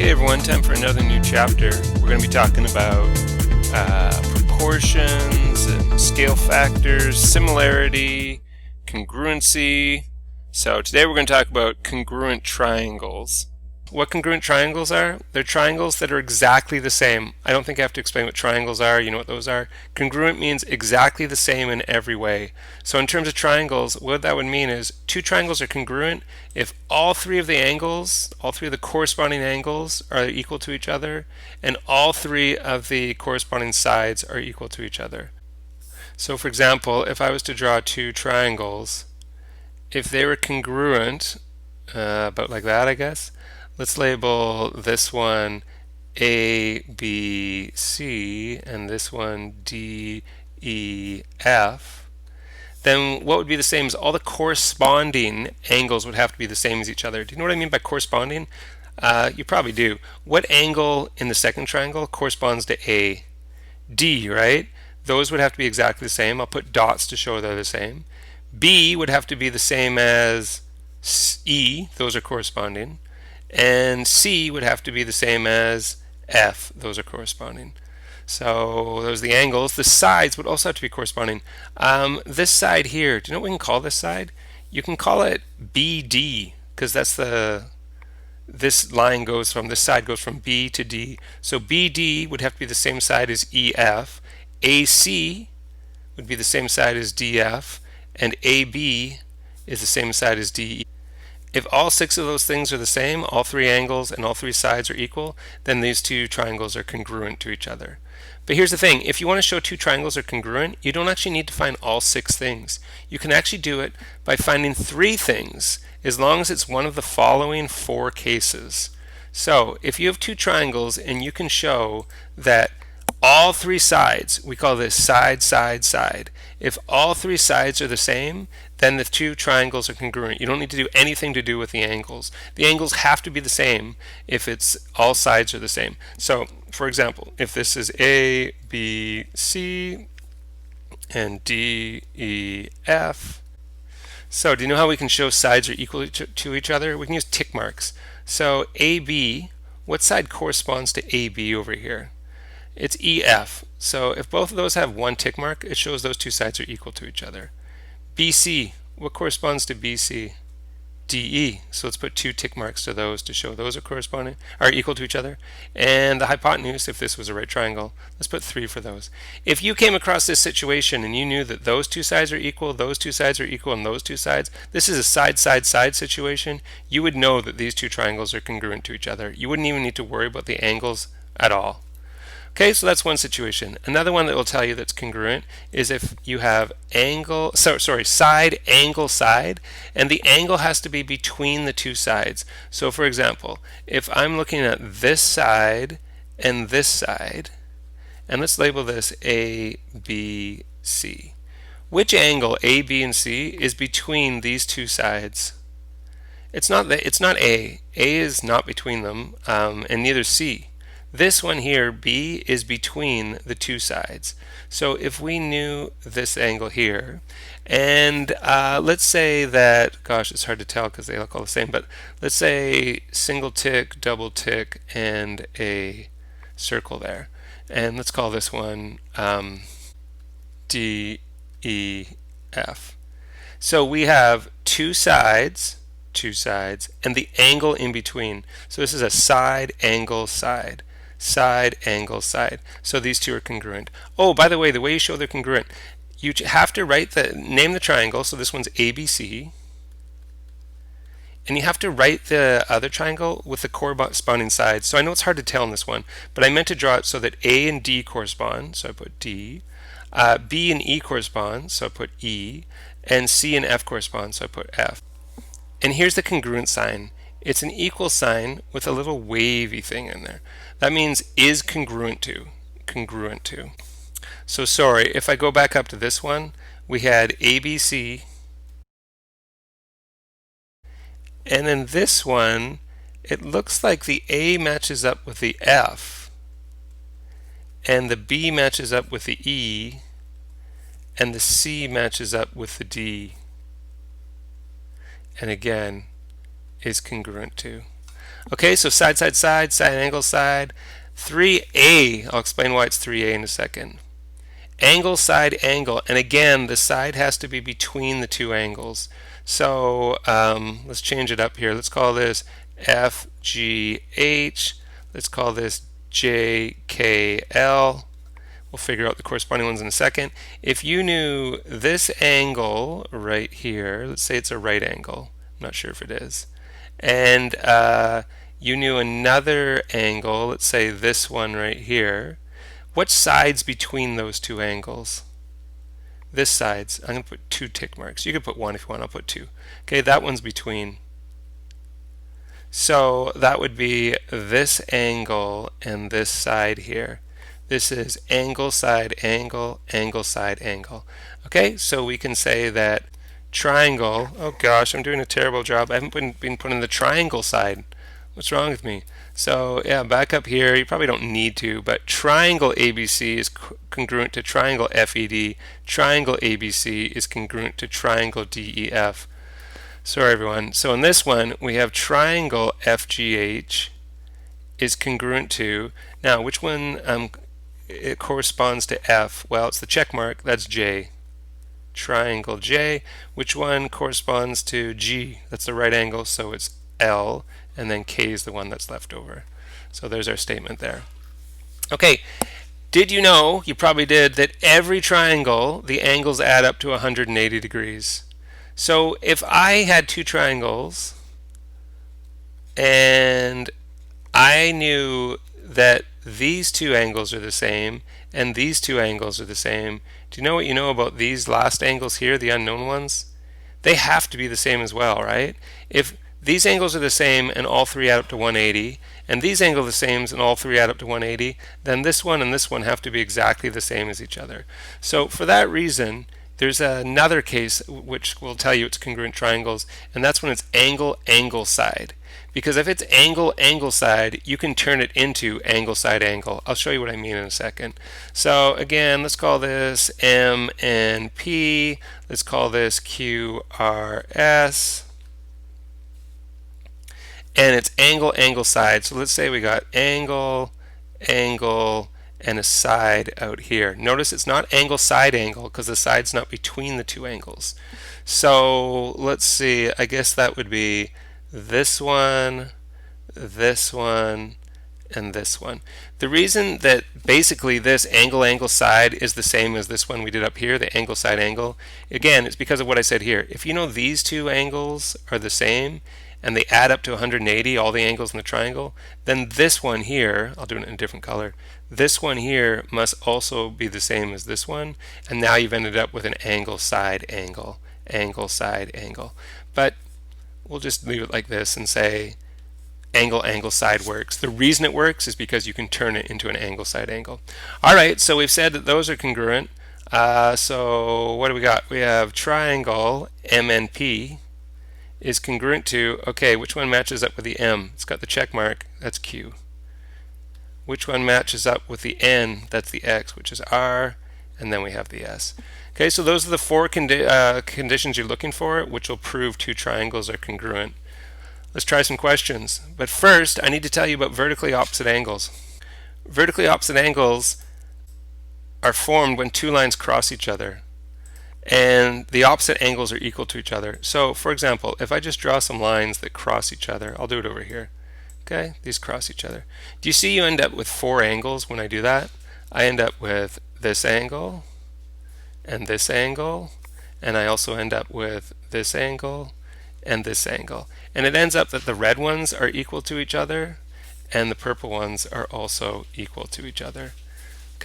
Okay everyone, time for another new chapter. We're going to be talking about proportions and scale factors, similarity, congruency. So today we're going to talk about congruent triangles. What congruent triangles are? They're triangles that are exactly the same. I don't think I have to explain what triangles are. You know what those are. Congruent means exactly the same in every way. So in terms of triangles, what that would mean is two triangles are congruent if all three of the corresponding angles are equal to each other, and all three of the corresponding sides are equal to each other. So for example, if I was to draw two triangles, if they were congruent, about like that, I guess. Let's label this one A, B, C, and this one D, E, F. Then what would be the same is all the corresponding angles would have to be the same as each other. Do you know what I mean by corresponding? You probably do. What angle in the second triangle corresponds to A? D, right? Those would have to be exactly the same. I'll put dots to show they're the same. B would have to be the same as E. Those are corresponding. And C would have to be the same as F. Those are corresponding. So those are the angles. The sides would also have to be corresponding. This side here, do you know what we can call this side? You can call it BD, because that's this line goes from, this side goes from B to D. So BD would have to be the same side as EF. AC would be the same side as DF. And AB is the same side as DE. If all six of those things are the same, all three angles and all three sides are equal, then these two triangles are congruent to each other. But here's the thing, if you want to show two triangles are congruent, you don't actually need to find all six things. You can actually do it by finding three things, as long as it's one of the following four cases. So if you have two triangles and you can show that all three sides, we call this side, side, side. If all three sides are the same, then the two triangles are congruent. You don't need to do anything to do with the angles. The angles have to be the same if it's all sides are the same. So, for example, if this is A, B, C, and D, E, F. So, do you know how we can show sides are equal to each other? We can use tick marks. So, AB, what side corresponds to AB over here? It's EF. So if both of those have one tick mark, it shows those two sides are equal to each other. BC, what corresponds to BC? DE. So let's put two tick marks to those to show those are equal to each other. And the hypotenuse, if this was a right triangle, let's put 3 for those. If you came across this situation and you knew that those two sides are equal, those two sides are equal, and those two sides, this is a side, side, side situation, you would know that these two triangles are congruent to each other. You wouldn't even need to worry about the angles at all. Okay, so that's one situation. Another one that will tell you that's congruent is if you have side, angle, side, and the angle has to be between the two sides. So for example, if I'm looking at this side, and let's label this A, B, C. Which angle, A, B, and C, is between these two sides? It's not A. A is not between them, and neither C. This one here, B, is between the two sides. So if we knew this angle here, and let's say that, gosh, it's hard to tell because they look all the same, but let's say single tick, double tick, and a circle there. And let's call this one D, E, F. So we have two sides, and the angle in between. So this is a side, angle, side. Side, angle, side. So these two are congruent. Oh, by the way the you show they're congruent, you have to name the triangle. So this one's ABC. And you have to write the other triangle with the corresponding sides. So I know it's hard to tell in this one, but I meant to draw it so that A and D correspond. So I put D. B and E correspond. So I put E. And C and F correspond. So I put F. And here's the congruent sign. It's an equal sign with a little wavy thing in there. That means is congruent to. So sorry, if I go back up to this one, we had ABC. And then this one, it looks like the A matches up with the F. And the B matches up with the E. And the C matches up with the D. And again, is congruent to. Okay, so side, side, side, side angle, side. 3A, I'll explain why it's 3A in a second. Angle, side, angle, and again, the side has to be between the two angles. So let's change it up here. Let's call this FGH. Let's call this JKL. We'll figure out the corresponding ones in a second. If you knew this angle right here, let's say it's a right angle. I'm not sure if it is. And you knew another angle, let's say this one right here. What side's between those two angles? This side's, I'm going to put 2 tick marks. You can put 1 if you want, I'll put 2. Okay, that one's between. So that would be this angle and this side here. This is angle, side, angle, angle, side, angle. Okay, so we can say that triangle, oh gosh, I'm doing a terrible job. I haven't been putting the triangle side. What's wrong with me? So yeah, back up here, you probably don't need to, but triangle ABC is congruent to triangle FED. Triangle ABC is congruent to triangle DEF. Sorry everyone. So in this one, we have triangle FGH is congruent to, now which one it corresponds to F? Well, it's the check mark, that's J. Triangle J. Which one corresponds to G? That's the right angle, so it's L, and then K is the one that's left over. So there's our statement there. Okay, did you know, you probably did, that every triangle, the angles add up to 180 degrees. So if I had 2 triangles, and I knew that these 2 angles are the same, and these 2 angles are the same. Do you know what you know about these last angles here, the unknown ones? They have to be the same as well, right? If these angles are the same and all 3 add up to 180, and these angles are the same and all 3 add up to 180, then this one and this one have to be exactly the same as each other. So for that reason, there's another case which will tell you it's congruent triangles, and that's when it's angle, angle, side. Because if it's angle, angle, side, you can turn it into angle, side, angle. I'll show you what I mean in a second. So again, let's call this M and P. Let's call this QRS. And it's angle, angle, side. So let's say we got angle, angle, and a side out here. Notice it's not angle, side, angle, because the side's not between the 2 angles. So let's see, I guess that would be this one, and this one. The reason that basically this angle, angle, side is the same as this one we did up here, the angle, side, angle, again, it's because of what I said here. If you know these 2 angles are the same, and they add up to 180, all the angles in the triangle, then this one here, I'll do it in a different color, this one here must also be the same as this one, and now you've ended up with an angle, side, angle, angle, side, angle. But we'll just leave it like this and say angle, angle, side works. The reason it works is because you can turn it into an angle, side, angle. All right, so we've said that those are congruent. So what do we got? We have triangle MNP is congruent to, okay, which one matches up with the M? It's got the check mark, that's Q. Which one matches up with the N? That's the X, which is R, and then we have the S. Okay, so those are the 4 conditions you're looking for, which will prove 2 triangles are congruent. Let's try some questions. But first, I need to tell you about vertically opposite angles. Vertically opposite angles are formed when 2 lines cross each other, and the opposite angles are equal to each other. So, for example, if I just draw some lines that cross each other, I'll do it over here. Okay, these cross each other. Do you see you end up with 4 angles when I do that? I end up with this angle, and this angle, and I also end up with this angle, and this angle. And it ends up that the red ones are equal to each other, and the purple ones are also equal to each other.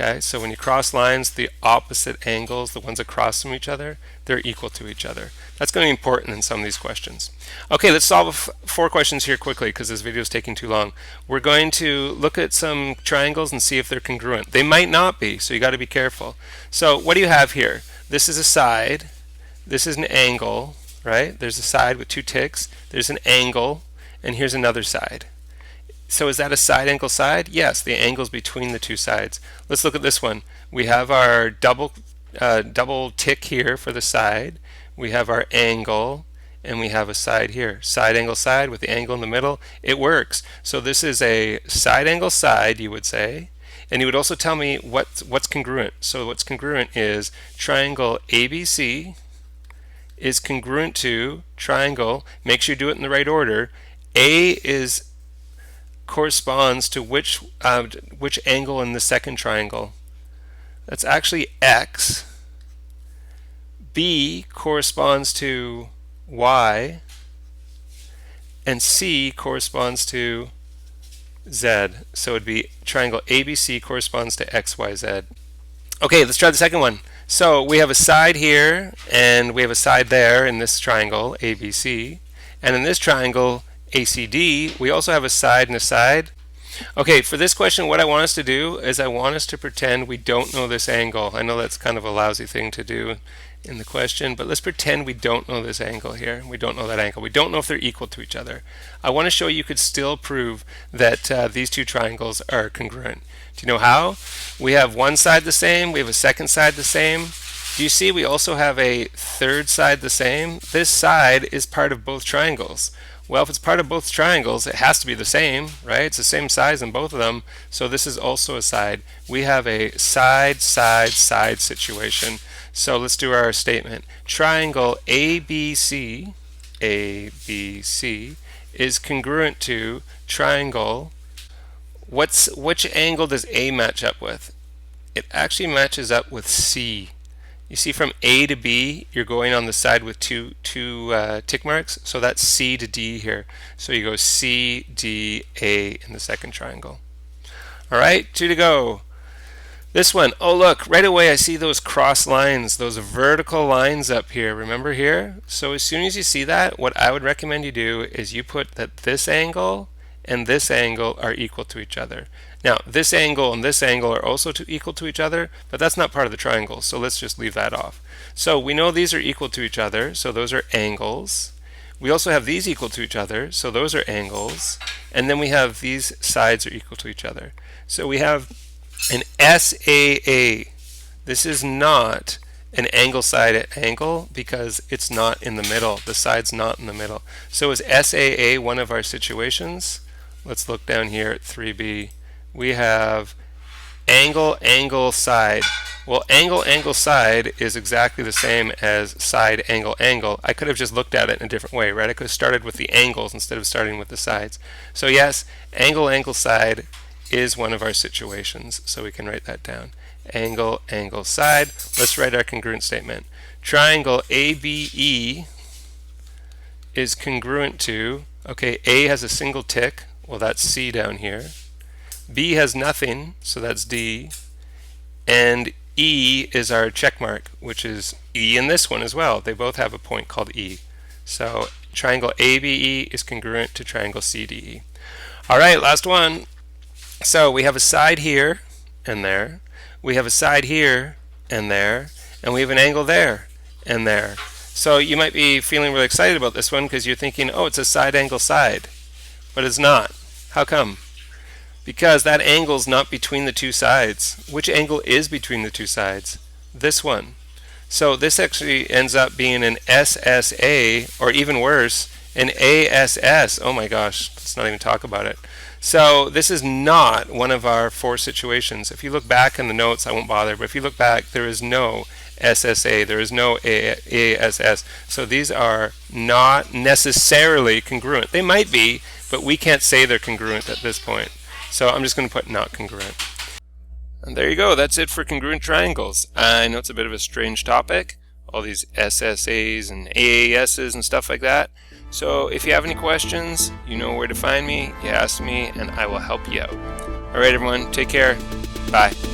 Okay, so when you cross lines, the opposite angles, the ones across from each other, they're equal to each other. That's going to be important in some of these questions. Okay, let's solve 4 questions here quickly because this video is taking too long. We're going to look at some triangles and see if they're congruent. They might not be, so you got to be careful. So what do you have here? This is a side. This is an angle, right? There's a side with 2 ticks. There's an angle, and here's another side. So is that a side angle side? Yes, the angle's between the 2 sides. Let's look at this one. We have our double tick here for the side. We have our angle, and we have a side here. Side angle side with the angle in the middle. It works. So this is a side angle side, you would say. And you would also tell me what's congruent. So what's congruent is triangle ABC is congruent to triangle. Make sure you do it in the right order. A corresponds to which angle in the second triangle? That's actually X. B corresponds to Y, and C corresponds to Z. So it'd be triangle ABC corresponds to XYZ. Okay, let's try the second one. So we have a side here, and we have a side there in this triangle ABC, and in this triangle ACD, we also have a side and a side. Okay, for this question, what I want us to do is I want us to pretend we don't know this angle. I know that's kind of a lousy thing to do in the question, but let's pretend we don't know this angle here. We don't know that angle. We don't know if they're equal to each other. I want to show you could still prove that these two triangles are congruent. Do you know how? We have one side the same, we have a second side the same. Do you see we also have a third side the same? This side is part of both triangles. Well, if it's part of both triangles, it has to be the same, right? It's the same size in both of them, so this is also a side. We have a side, side, side situation. So let's do our statement. Triangle ABC is congruent to triangle. Which angle does A match up with? It actually matches up with C. You see, from A to B, you're going on the side with two tick marks, so that's C to D here. So you go C, D, A in the second triangle. All right, 2 to go. This one, oh look, right away I see those cross lines, those vertical lines up here. Remember here? So as soon as you see that, what I would recommend you do is you put that this angle and this angle are equal to each other. Now, this angle and this angle are also equal to each other, but that's not part of the triangle, so let's just leave that off. So we know these are equal to each other, so those are angles. We also have these equal to each other, so those are angles. And then we have these sides are equal to each other. So we have an SAA. This is not an angle side at angle because it's not in the middle. The side's not in the middle. So is SAA one of our situations? Let's look down here at 3B. We have angle, angle, side. Well, angle, angle, side is exactly the same as side, angle, angle. I could have just looked at it in a different way, right? I could have started with the angles instead of starting with the sides. So yes, angle, angle, side is one of our situations. So we can write that down. Angle, angle, side. Let's write our congruent statement. Triangle ABE is congruent to, okay, A has a single tick. Well, that's C down here. B has nothing, so that's D. And E is our check mark, which is E in this one as well. They both have a point called E. So triangle ABE is congruent to triangle CDE. All right, last one. So we have a side here and there. We have a side here and there. And we have an angle there and there. So you might be feeling really excited about this one because you're thinking, oh, it's a side angle side. But it's not. How come? Because that angle is not between the two sides. Which angle is between the two sides? This one. So this actually ends up being an SSA, or even worse, an ASS. Oh my gosh, let's not even talk about it. So this is not one of our 4 situations. If you look back in the notes, I won't bother, but if you look back, there is no SSA, there is no ASS. So these are not necessarily congruent. They might be, but we can't say they're congruent at this point. So I'm just going to put not congruent. And there you go. That's it for congruent triangles. I know it's a bit of a strange topic, all these SSAs and AASs and stuff like that. So if you have any questions, you know where to find me. You ask me and I will help you out. All right, everyone. Take care. Bye.